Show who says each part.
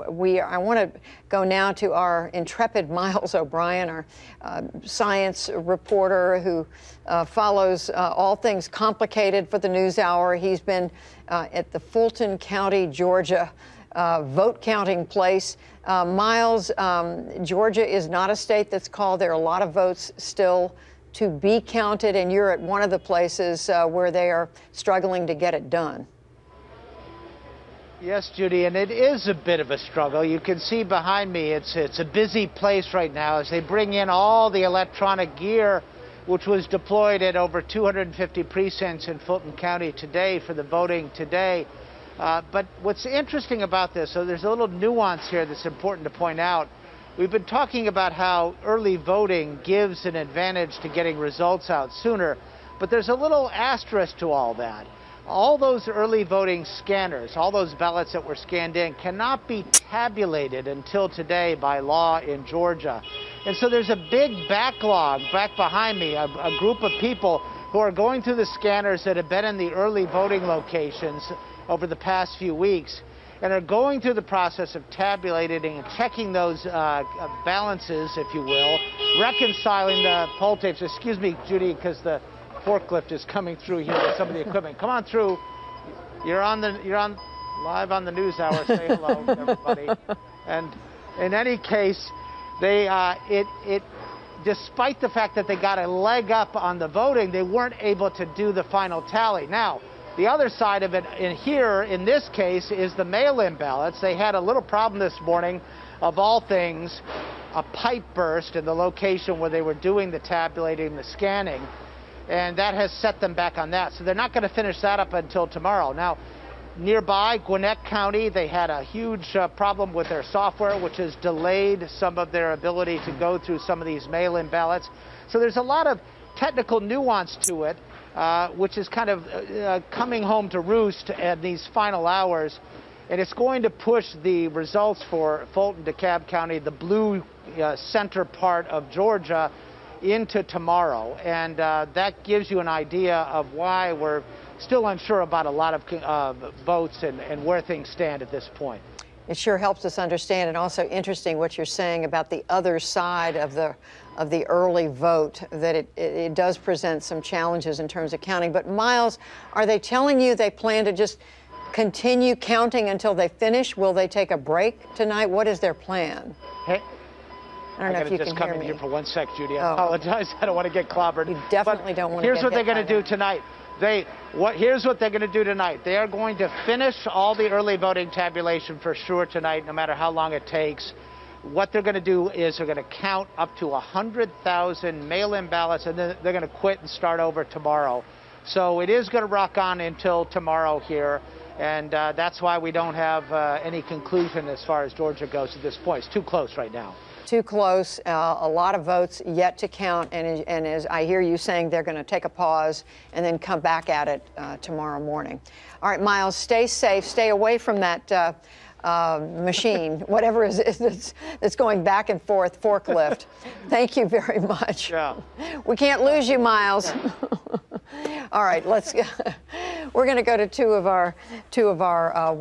Speaker 1: I want to go now to our intrepid Miles O'Brien, our science reporter who follows all things complicated for the News Hour. He's been at the Fulton County, Georgia vote counting place. Miles, Georgia is not a state that's called. There are a lot of votes still to be counted, and you're at one of the places where they are struggling to get it done.
Speaker 2: Yes, Judy, and it is a bit of a struggle. You can see behind me, it's a busy place right now as they bring in all the electronic gear, which was deployed at over 250 precincts in Fulton County today for the voting today. But what's interesting about this, so there's a little nuance here that's important to point out. We've been talking about how early voting gives an advantage to getting results out sooner, but there's a little asterisk to all that. All those early voting scanners, all those ballots that were scanned in, cannot be tabulated until today by law in Georgia. And so there's a big backlog back behind me, a group of people who are going through the scanners that have been in the early voting locations over the past few weeks, and are going through the process of tabulating and checking those balances, if you will, reconciling the poll tapes. Excuse me, Judy, because the forklift is coming through here with some of the equipment. Come on through. You're on live on the News Hour. Say hello, everybody. And in any case, despite the fact that they got a leg up on the voting, they weren't able to do the final tally. Now, the other side of it in this case is the mail-in ballots. They had a little problem this morning, of all things, a pipe burst in the location where they were doing the tabulating, the scanning, and that has set them back on that. So they're not going to finish that up until tomorrow. Now, nearby, Gwinnett County, they had a huge problem with their software, which has delayed some of their ability to go through some of these mail-in ballots. So there's a lot of technical nuance to it, which is kind of coming home to roost at these final hours. And it's going to push the results for Fulton, DeKalb County, the blue center part of Georgia, into tomorrow. And that gives you an idea of why we're still unsure about a lot of votes and where things stand at this point.
Speaker 1: It sure helps us understand, and also interesting what you're saying about the other side of the early vote, that it does present some challenges in terms of counting. But Miles, are they telling you they plan to just continue counting until they finish? Will they take a break tonight? What is their plan?
Speaker 2: Hey,
Speaker 1: I don't know if you can hear me.
Speaker 2: I gotta just come in here for 1 sec, Judy. I apologize. I don't want to get clobbered.
Speaker 1: You definitely don't want to get
Speaker 2: Here's what they're going to do tonight. Here's what they're going to do tonight. They are going to finish all the early voting tabulation for sure tonight, no matter how long it takes. What they're going to do is they're going to count up to 100,000 mail-in ballots, and then they're going to quit and start over tomorrow. So it is going to rock on until tomorrow here, and that's why we don't have any conclusion as far as Georgia goes at this point. It's too close right now.
Speaker 1: Too close, a lot of votes yet to count, and as I hear you saying, they're going to take a pause and then come back at it tomorrow morning. All right, Miles, stay safe, stay away from that machine, whatever that's going back and forth, forklift. Thank you very much.
Speaker 2: Yeah.
Speaker 1: We can't lose you, Miles. All right, we're going to go to two of our